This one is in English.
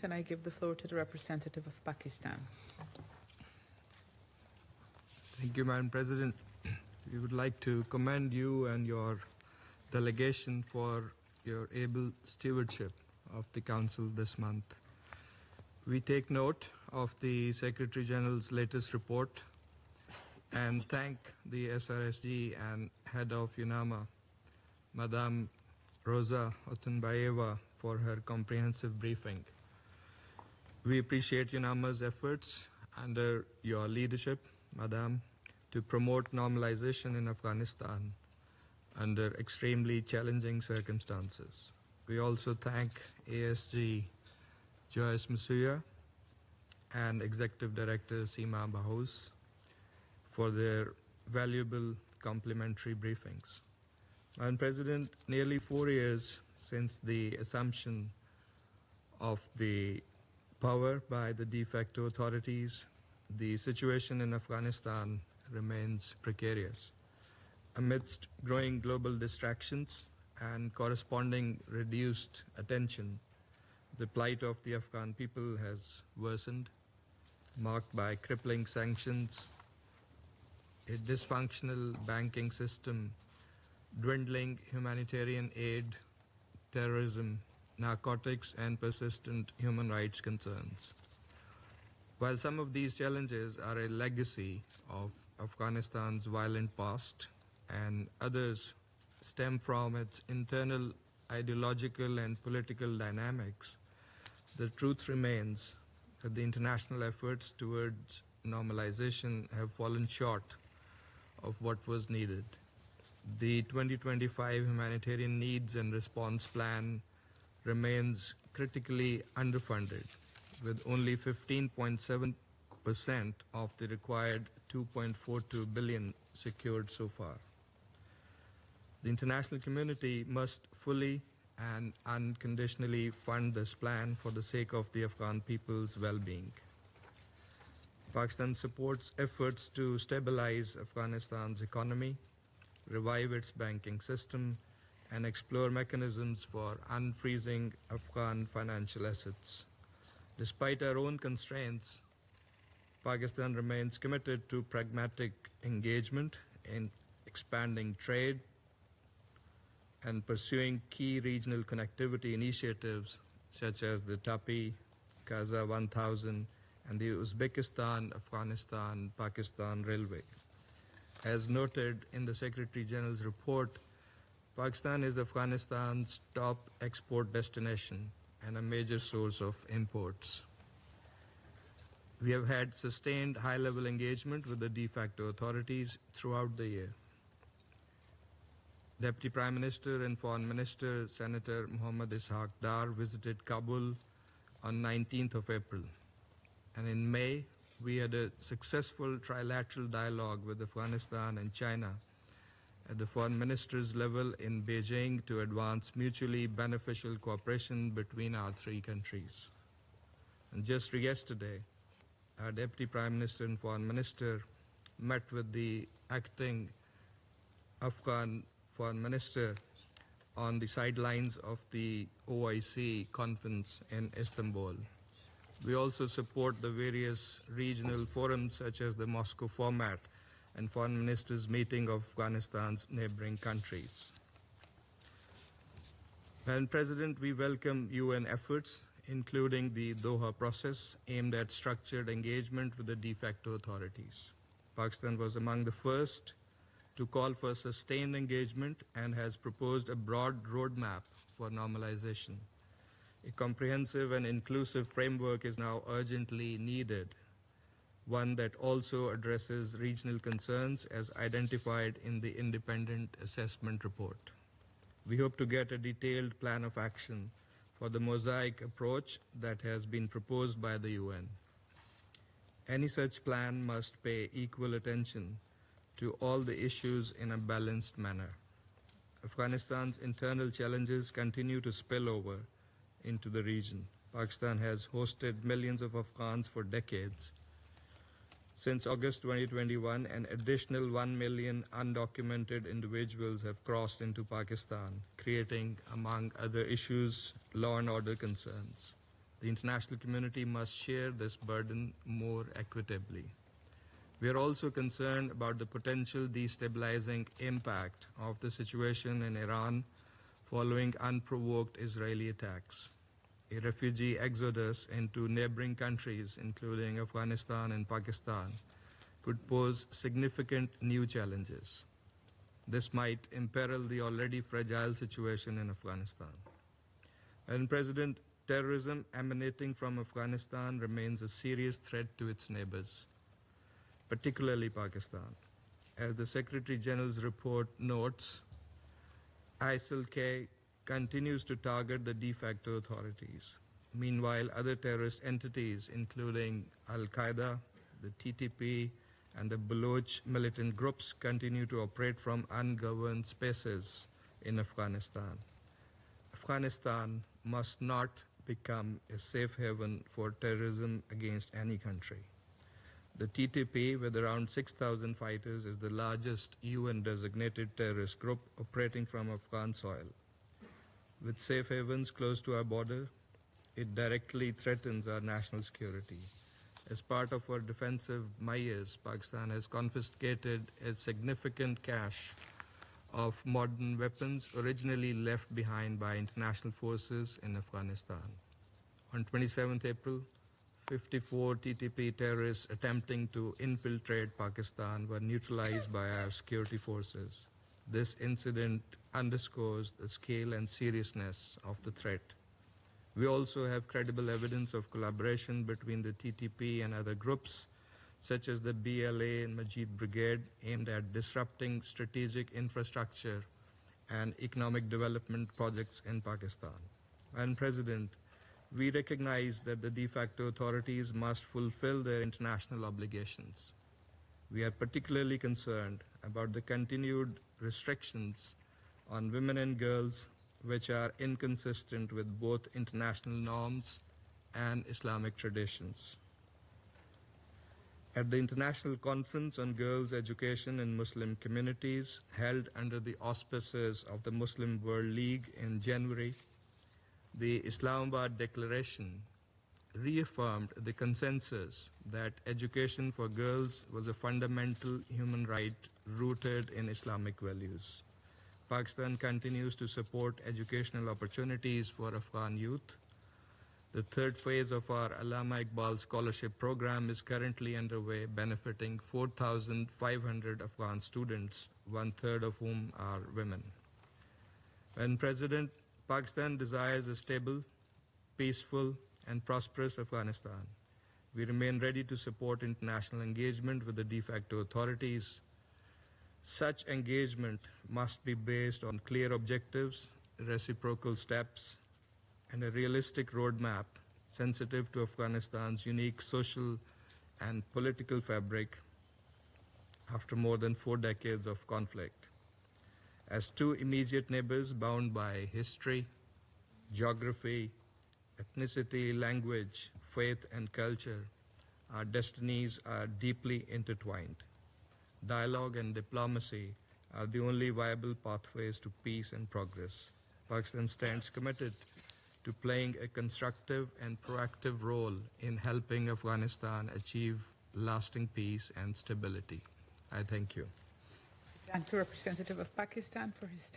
And I give the floor to the representative of Pakistan. Thank you, Madam President. We would like to commend you and your delegation for your able stewardship of the Council this month. We take note of the Secretary General's latest report and thank the SRSG and Head of UNAMA, Madam Roza Otunbayeva, for her comprehensive briefing. We appreciate UNAMA's efforts under your leadership, Madam, to promote normalization in Afghanistan under extremely challenging circumstances. We also thank ASG Joyce Masuya and Executive Director Seema Bahous for their valuable complimentary briefings. Madam President, nearly 4 years since the assumption of the power by the de facto authorities, the situation in Afghanistan remains precarious. Amidst growing global distractions and corresponding reduced attention, the plight of the Afghan people has worsened, marked by crippling sanctions, a dysfunctional banking system, dwindling humanitarian aid, terrorism, narcotics, and persistent human rights concerns. While some of these challenges are a legacy of Afghanistan's violent past and others stem from its internal ideological and political dynamics, the truth remains that the international efforts towards normalization have fallen short of what was needed. The 2025 Humanitarian Needs and Response Plan remains critically underfunded, with only 15.7% of the required 2.42 billion secured so far. The international community must fully and unconditionally fund this plan for the sake of the Afghan people's well-being. Pakistan supports efforts to stabilize Afghanistan's economy, revive its banking system, and explore mechanisms for unfreezing Afghan financial assets. Despite our own constraints, Pakistan remains committed to pragmatic engagement in expanding trade and pursuing key regional connectivity initiatives such as the TAPI, Kaza 1000, and the Uzbekistan-Afghanistan-Pakistan Railway. As noted in the Secretary General's report, Pakistan is Afghanistan's top export destination and a major source of imports. We have had sustained high-level engagement with the de facto authorities throughout the year. Deputy Prime Minister and Foreign Minister Senator Muhammad Ishaq Dar visited Kabul on 19th of April. And in May, we had a successful trilateral dialogue with Afghanistan and China at the foreign ministers' level in Beijing to advance mutually beneficial cooperation between our three countries. And just yesterday, our Deputy Prime Minister and Foreign Minister met with the acting Afghan Foreign Minister on the sidelines of the OIC conference in Istanbul. We also support the various regional forums such as the Moscow format and foreign ministers' meeting of Afghanistan's neighboring countries. Madam President, we welcome UN efforts, including the Doha process aimed at structured engagement with the de facto authorities. Pakistan was among the first to call for sustained engagement and has proposed a broad roadmap for normalization. A comprehensive and inclusive framework is now urgently needed, one that also addresses regional concerns as identified in the independent assessment report. We hope to get a detailed plan of action for the mosaic approach that has been proposed by the UN. Any such plan must pay equal attention to all the issues in a balanced manner. Afghanistan's internal challenges continue to spill over into the region. Pakistan has hosted millions of Afghans for decades. Since August 2021, an additional 1 million undocumented individuals have crossed into Pakistan, creating, among other issues, law and order concerns. The international community must share this burden more equitably. We are also concerned about the potential destabilizing impact of the situation in Iran following unprovoked Israeli attacks. A refugee exodus into neighboring countries, including Afghanistan and Pakistan, could pose significant new challenges. This might imperil the already fragile situation in Afghanistan. Madam President, terrorism emanating from Afghanistan remains a serious threat to its neighbors, particularly Pakistan. As the Secretary General's report notes, ISIL-K continues to target the de facto authorities. Meanwhile, other terrorist entities, including Al-Qaeda, the TTP, and the Baloch militant groups, continue to operate from ungoverned spaces in Afghanistan. Afghanistan must not become a safe haven for terrorism against any country. The TTP, with around 6,000 fighters, is the largest UN-designated terrorist group operating from Afghan soil. With safe havens close to our border, it directly threatens our national security. As part of our defensive measures, Pakistan has confiscated a significant cache of modern weapons originally left behind by international forces in Afghanistan. On 27th April, 54 TTP terrorists attempting to infiltrate Pakistan were neutralized by our security forces. This incident underscores the scale and seriousness of the threat. We also have credible evidence of collaboration between the TTP and other groups, such as the BLA and Majid Brigade, aimed at disrupting strategic infrastructure and economic development projects in Pakistan. Madam President, we recognize that the de facto authorities must fulfill their international obligations. We are particularly concerned about the continued restrictions on women and girls, which are inconsistent with both international norms and Islamic traditions. At the International Conference on Girls' Education in Muslim Communities, held under the auspices of the Muslim World League in January, the Islamabad Declaration reaffirmed the consensus that education for girls was a fundamental human right rooted in Islamic values. Pakistan continues to support educational opportunities for Afghan youth. The third phase of our Allama Iqbal Scholarship Program is currently underway, benefiting 4,500 Afghan students, one-third of whom are women. Madam President, Pakistan desires a stable, peaceful, and prosperous Afghanistan. We remain ready to support international engagement with the de facto authorities. Such engagement must be based on clear objectives, reciprocal steps, and a realistic roadmap sensitive to Afghanistan's unique social and political fabric after more than 4 decades of conflict. As two immediate neighbors bound by history, geography, ethnicity, language, faith, and culture, our destinies are deeply intertwined. Dialogue and diplomacy are the only viable pathways to peace and progress. Pakistan stands committed to playing a constructive and proactive role in helping Afghanistan achieve lasting peace and stability. I thank you. Thank the representative of Pakistan for his statement.